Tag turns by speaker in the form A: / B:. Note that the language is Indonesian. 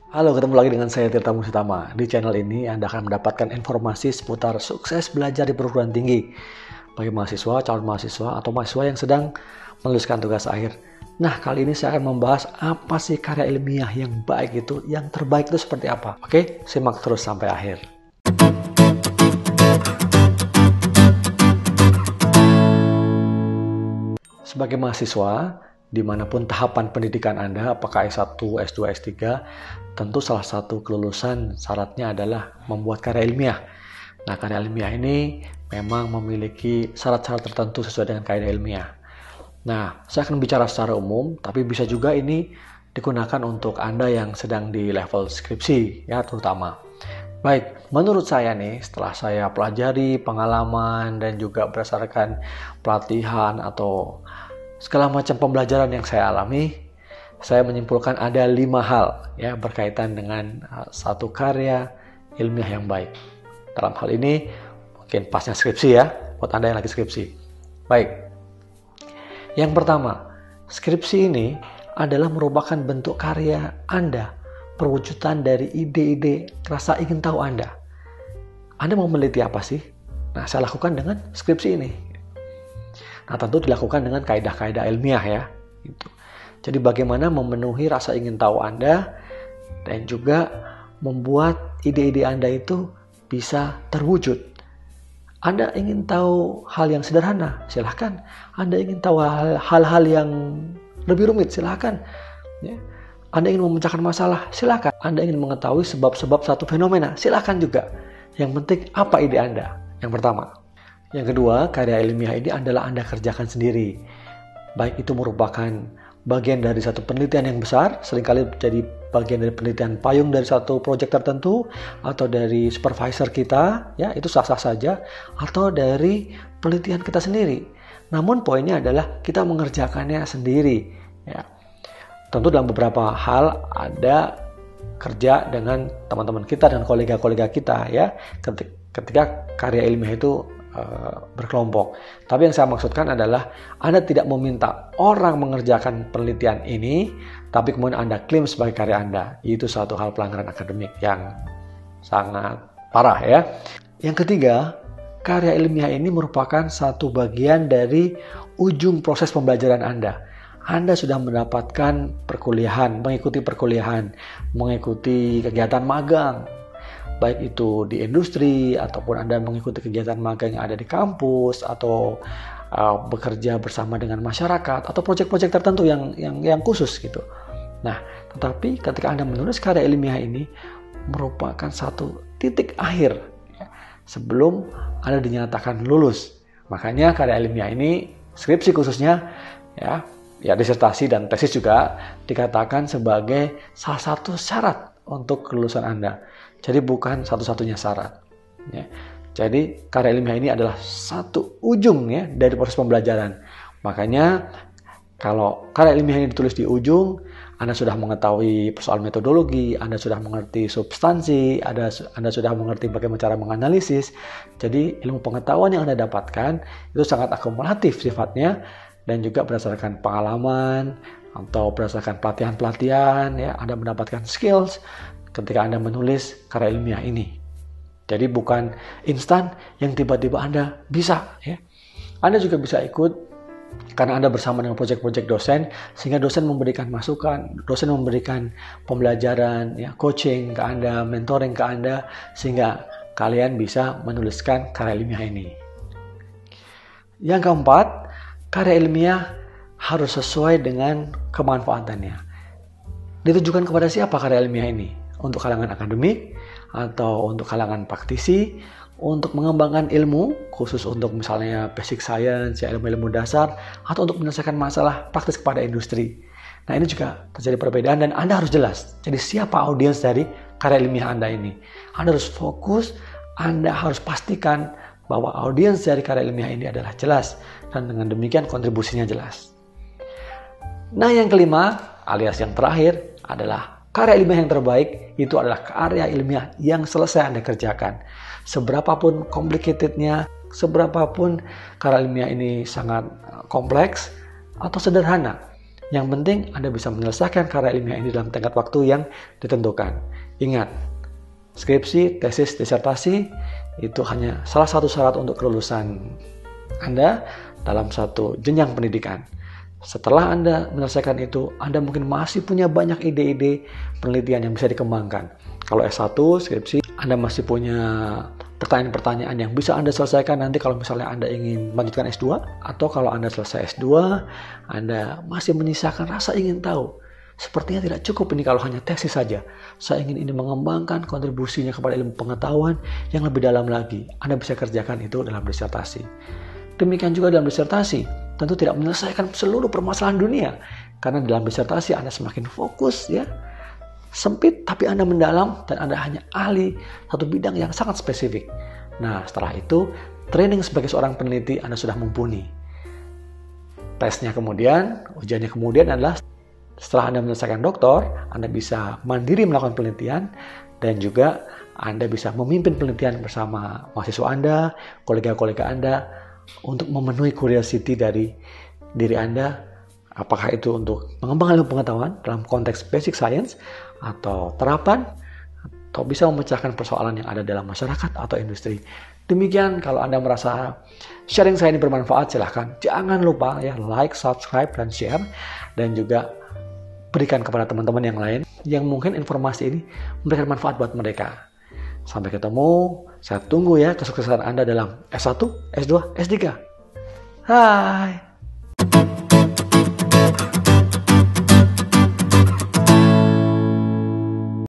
A: Halo, ketemu lagi dengan saya Tirta Musitama. Di channel ini Anda akan mendapatkan informasi seputar sukses belajar di perguruan tinggi bagi mahasiswa, calon mahasiswa, atau mahasiswa yang sedang menuliskan tugas akhir. Nah, kali ini saya akan membahas apa sih karya ilmiah yang baik itu, yang terbaik itu seperti apa. Oke, simak terus sampai akhir. Sebagai mahasiswa, dimanapun tahapan pendidikan Anda, apakah S1, S2, S3, tentu salah satu kelulusan syaratnya adalah membuat karya ilmiah. Nah, karya ilmiah ini memang memiliki syarat-syarat tertentu sesuai dengan kaidah ilmiah. Nah, saya akan bicara secara umum, tapi bisa juga ini digunakan untuk Anda yang sedang di level skripsi, ya terutama. Baik, menurut saya nih, setelah saya pelajari pengalaman dan juga berdasarkan pelatihan atau segala macam pembelajaran yang saya alami, saya menyimpulkan ada 5 hal ya berkaitan dengan satu karya ilmiah yang baik. Dalam hal ini mungkin pasnya skripsi ya, buat Anda yang lagi skripsi. Baik, yang pertama, skripsi ini adalah merupakan bentuk karya Anda, perwujudan dari ide-ide rasa ingin tahu Anda. Anda mau meneliti apa sih? Nah, saya lakukan dengan skripsi ini. Nah, tentu dilakukan dengan kaidah-kaidah ilmiah ya. Gitu. Jadi bagaimana memenuhi rasa ingin tahu Anda dan juga membuat ide-ide Anda itu bisa terwujud. Anda ingin tahu hal yang sederhana, silahkan. Anda ingin tahu hal-hal yang lebih rumit, silahkan. Ya. Anda ingin memecahkan masalah, silahkan. Anda ingin mengetahui sebab-sebab satu fenomena, silahkan juga. Yang penting apa ide Anda? Yang pertama. Yang kedua, karya ilmiah ini adalah Anda kerjakan sendiri. Baik itu merupakan bagian dari satu penelitian yang besar, seringkali jadi bagian dari penelitian payung dari satu proyek tertentu, atau dari supervisor kita, ya itu sah-sah saja, atau dari penelitian kita sendiri. Namun poinnya adalah kita mengerjakannya sendiri. Ya. Tentu dalam beberapa hal ada kerja dengan teman-teman kita dan kolega-kolega kita, ya, ketika karya ilmiah itu berkelompok. Tapi yang saya maksudkan adalah Anda tidak meminta orang mengerjakan penelitian ini, tapi kemudian Anda klaim sebagai karya Anda. Itu suatu hal pelanggaran akademik yang sangat parah ya. Yang ketiga, karya ilmiah ini merupakan satu bagian dari ujung proses pembelajaran Anda. Anda sudah mendapatkan perkuliahan, mengikuti perkuliahan, mengikuti kegiatan magang, baik itu di industri ataupun Anda mengikuti kegiatan magang yang ada di kampus atau bekerja bersama dengan masyarakat atau proyek-proyek tertentu yang khusus gitu. Nah, tetapi ketika Anda menulis karya ilmiah ini merupakan satu titik akhir ya, sebelum Anda dinyatakan lulus. Makanya karya ilmiah ini, skripsi khususnya ya disertasi dan tesis juga dikatakan sebagai salah satu syarat untuk kelulusan Anda. Jadi bukan satu-satunya syarat. Ya. Jadi karya ilmiah ini adalah satu ujung ya dari proses pembelajaran. Makanya kalau karya ilmiah ini ditulis di ujung, Anda sudah mengetahui persoalan metodologi, Anda sudah mengerti substansi, Anda sudah mengerti bagaimana cara menganalisis. Jadi ilmu pengetahuan yang Anda dapatkan itu sangat akumulatif sifatnya dan juga berdasarkan pengalaman atau berdasarkan pelatihan-pelatihan ya, Anda mendapatkan skills ketika Anda menulis karya ilmiah ini. Jadi bukan instan yang tiba-tiba Anda bisa. Ya. Anda juga bisa ikut karena Anda bersama dengan proyek-proyek dosen, sehingga dosen memberikan masukan, dosen memberikan pembelajaran, ya, coaching ke Anda, mentoring ke Anda, sehingga kalian bisa menuliskan karya ilmiah ini. Yang keempat, karya ilmiah harus sesuai dengan kemanfaatannya. Ditujukan kepada siapa karya ilmiah ini? Untuk kalangan akademik atau untuk kalangan praktisi, untuk mengembangkan ilmu khusus untuk misalnya basic science, ya, ilmu-ilmu dasar, atau untuk menyelesaikan masalah praktis kepada industri. Nah, ini juga terjadi perbedaan dan Anda harus jelas. Jadi siapa audiens dari karya ilmiah Anda ini? Anda harus fokus, Anda harus pastikan bahwa audiens dari karya ilmiah ini adalah jelas dan dengan demikian kontribusinya jelas. Nah, yang kelima alias yang terakhir adalah karya ilmiah yang terbaik itu adalah karya ilmiah yang selesai Anda kerjakan. Seberapapun complicatednya, seberapapun karya ilmiah ini sangat kompleks atau sederhana, Yang penting Anda bisa menyelesaikan karya ilmiah ini dalam tenggat waktu yang ditentukan. Ingat, skripsi, tesis, disertasi itu hanya salah satu syarat untuk kelulusan Anda dalam satu jenjang pendidikan. Setelah Anda menyelesaikan itu, Anda mungkin masih punya banyak ide-ide penelitian yang bisa dikembangkan. Kalau S1, skripsi, Anda masih punya pertanyaan-pertanyaan yang bisa Anda selesaikan nanti kalau misalnya Anda ingin melanjutkan S2. Atau kalau Anda selesai S2, Anda masih menyisakan rasa ingin tahu. Sepertinya tidak cukup ini kalau hanya tesis saja. Saya ingin ini mengembangkan kontribusinya kepada ilmu pengetahuan yang lebih dalam lagi. Anda bisa kerjakan itu dalam disertasi. Demikian juga dalam disertasi, tentu tidak menyelesaikan seluruh permasalahan dunia. Karena dalam disertasi Anda semakin fokus, ya, sempit tapi Anda mendalam dan Anda hanya ahli satu bidang yang sangat spesifik. Nah, setelah itu, training sebagai seorang peneliti Anda sudah mumpuni. Tesnya kemudian, ujiannya kemudian adalah setelah Anda menyelesaikan doktor, Anda bisa mandiri melakukan penelitian dan juga Anda bisa memimpin penelitian bersama mahasiswa Anda, kolega-kolega Anda untuk memenuhi curiosity dari diri Anda, apakah itu untuk mengembangkan ilmu pengetahuan dalam konteks basic science atau terapan, atau bisa memecahkan persoalan yang ada dalam masyarakat atau industri. Demikian, kalau Anda merasa sharing saya ini bermanfaat, silahkan jangan lupa ya like, subscribe, dan share, dan juga berikan kepada teman-teman yang lain yang mungkin informasi ini memberikan manfaat buat mereka. Sampai ketemu, saya tunggu ya kesuksesan Anda dalam S1, S2, S3. Hai!